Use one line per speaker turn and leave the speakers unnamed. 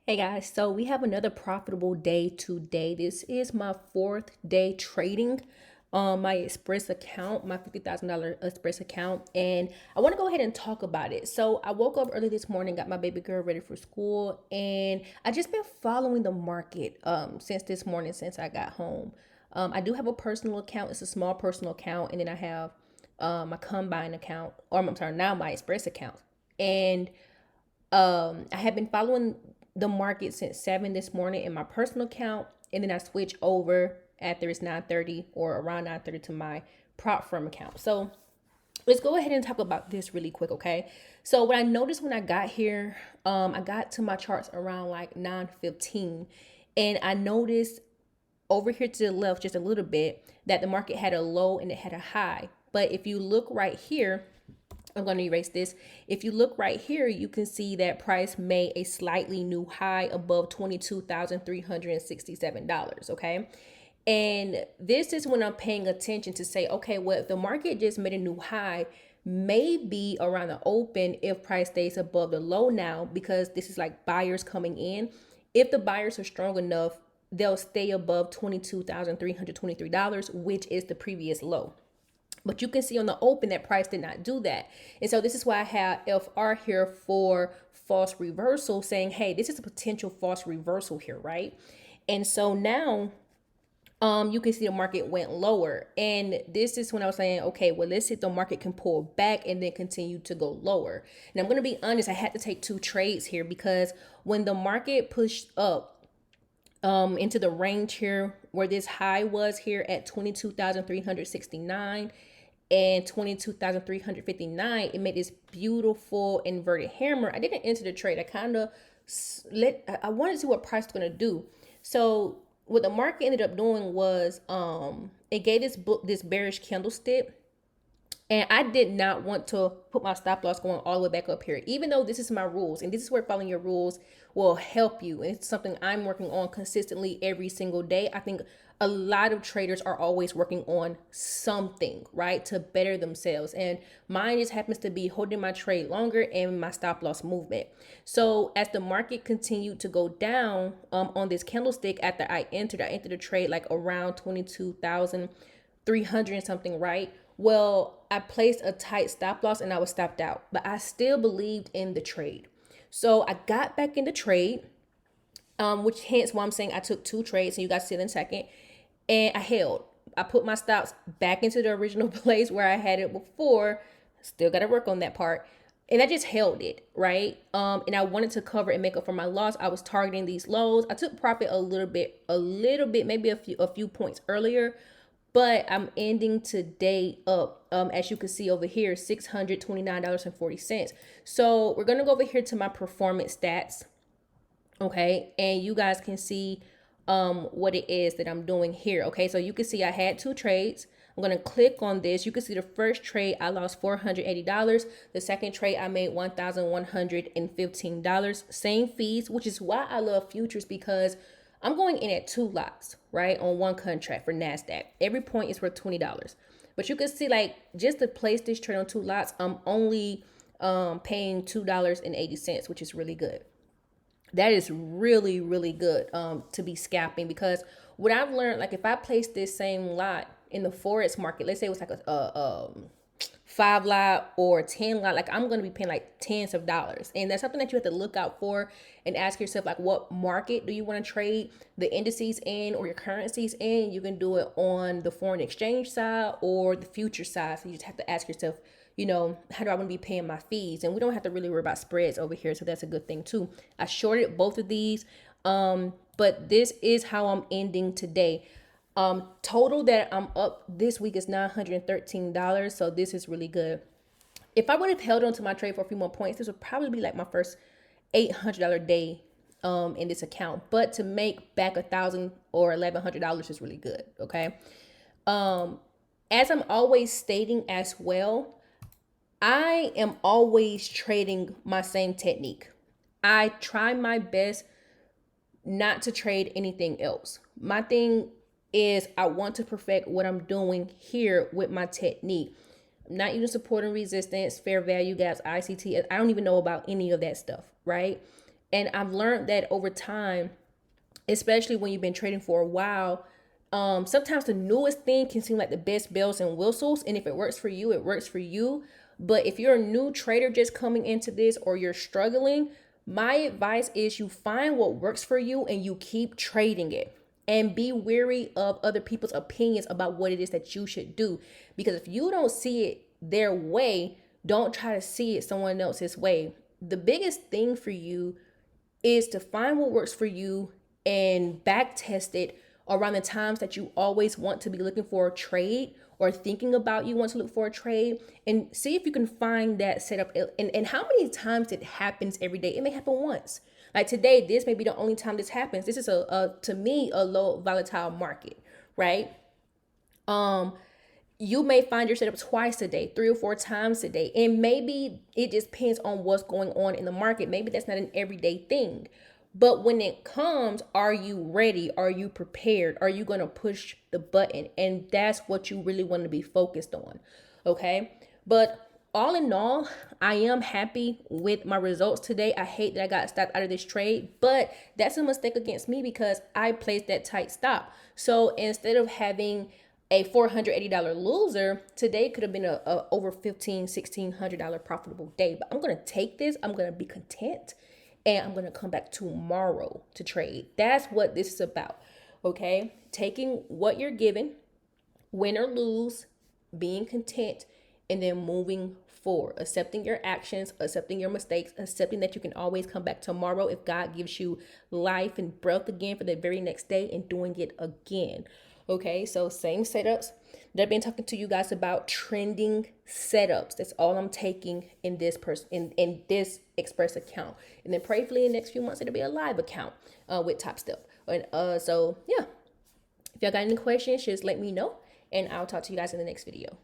Hey guys, so we have another profitable day today. This is my fourth day trading on my Express account, my $50,000 Express account, and I want to go ahead and talk about it. So I woke up early this morning, got my baby girl ready for school, and I just been following the market since this morning, since I got home. I do have a personal account. It's a small personal account, and then I have my combine account, or I'm sorry, now my Express account, and I have been following the market since 7 this morning in my personal account, and then I switch over after it's 9:30 or around 9:30 to my prop firm account. So let's go ahead and talk about this really quick, okay? So what I noticed when I got here, I got to my charts around like 9:15, and I noticed over here to the left just a little bit that the market had a low and it had a high. But if you look right here, I'm going to erase this. If you look right here, you can see that price made a slightly new high above $22,367. Okay. And this is when I'm paying attention to say, okay, well, if the market just made a new high, maybe around the open if price stays above the low now, because this is like buyers coming in. If the buyers are strong enough, they'll stay above $22,323, which is the previous low. But you can see on the open that price did not do that. And so this is why I have FR here for false reversal, saying, hey, this is a potential false reversal here, right? And so now you can see the market went lower. And this is when I was saying, okay, well, let's see if the market can pull back and then continue to go lower. And I'm going to be honest, I had to take two trades here because when the market pushed up into the range here where this high was here at 22,369 and 22,359, it made this beautiful inverted hammer. I didn't enter the trade. I wanted to see what price was going to do. So what the market ended up doing was it gave this bearish candlestick, and I did not want to put my stop loss going all the way back up here, even though this is my rules. And this is where following your rules will help you. And it's something I'm working on consistently every single day. I think a lot of traders are always working on something, right, to better themselves. And mine just happens to be holding my trade longer and my stop loss movement. So as the market continued to go down on this candlestick after I entered the trade like around 22,300 and something, right? Well, I placed a tight stop loss and I was stopped out, but I still believed in the trade. So I got back in the trade, which hence why I'm saying I took two trades, and you guys see it in a second, and I held. I put my stops back into the original place where I had it before. Still got to work on that part. And I just held it, right? And I wanted to cover and make up for my loss. I was targeting these lows. I took profit a little bit, maybe a few points earlier, but I'm ending today up, as you can see over here, $629.40. So we're going to go over here to my performance stats. Okay. And you guys can see what it is that I'm doing here. Okay. So you can see I had two trades. I'm going to click on this. You can see the first trade, I lost $480. The second trade, I made $1,115. Same fees, which is why I love futures, because I'm going in at two lots, right, on one contract for Nasdaq. Every point is worth $20. But you can see, like, just to place this trade on two lots, I'm only paying $2.80, which is really good. That is really, really good to be scalping, because what I've learned, like if I place this same lot in the Forex market, let's say it was like a 5 lot or 10 lot, like I'm going to be paying like tens of dollars. And that's something that you have to look out for and ask yourself, like, what market do you want to trade the indices in or your currencies in? You can do it on the foreign exchange side or the future side. So you just have to ask yourself, how do I want to be paying my fees? And we don't have to really worry about spreads over here. So that's a good thing too. I shorted both of these. But this is how I'm ending today. Total that I'm up this week is $913. So this is really good. If I would have held on to my trade for a few more points, this would probably be like my first $800 day in this account. But to make back $1,000 or $1,100 is really good. Okay. As I'm always stating as well, I am always trading my same technique. I try my best not to trade anything else. My thing is I want to perfect what I'm doing here with my technique. I'm not using support and resistance, fair value gaps, ICT. I don't even know about any of that stuff, right? And I've learned that over time, especially when you've been trading for a while, sometimes the newest thing can seem like the best bells and whistles. And if it works for you, it works for you. But if you're a new trader just coming into this, or you're struggling, my advice is you find what works for you and you keep trading it. And be wary of other people's opinions about what it is that you should do. Because if you don't see it their way, don't try to see it someone else's way. The biggest thing for you is to find what works for you and back test it around the times that you always want to be looking for a trade, or thinking about you want to look for a trade, and see if you can find that setup. And how many times it happens every day. It may happen once. Like today, this may be the only time this happens. This is to me, a low volatile market, right? You may find your setup twice a day, 3 or 4 times a day. And maybe it just depends on what's going on in the market. Maybe that's not an everyday thing. But when it comes, are you ready? Are you prepared? Are you going to push the button? And that's what you really want to be focused on. Okay. But all in all, I am happy with my results today. I hate that I got stopped out of this trade, but that's a mistake against me because I placed that tight stop. So instead of having a $480 loser, today could have been a over $1,500-$1,600 profitable day. But I'm going to take this. I'm going to be content, and I'm going to come back tomorrow to trade. That's what this is about. Okay. Taking what you're given, win or lose, being content, and then moving forward, accepting your actions, accepting your mistakes, accepting that you can always come back tomorrow if God gives you life and breath again for the very next day, and doing it again. Okay, so same setups that I've been talking to you guys about, trending setups. That's all I'm taking in this in this Express account. And then prayerfully in the next few months it'll be a live account with Top Step. And so yeah. If y'all got any questions, just let me know, and I'll talk to you guys in the next video.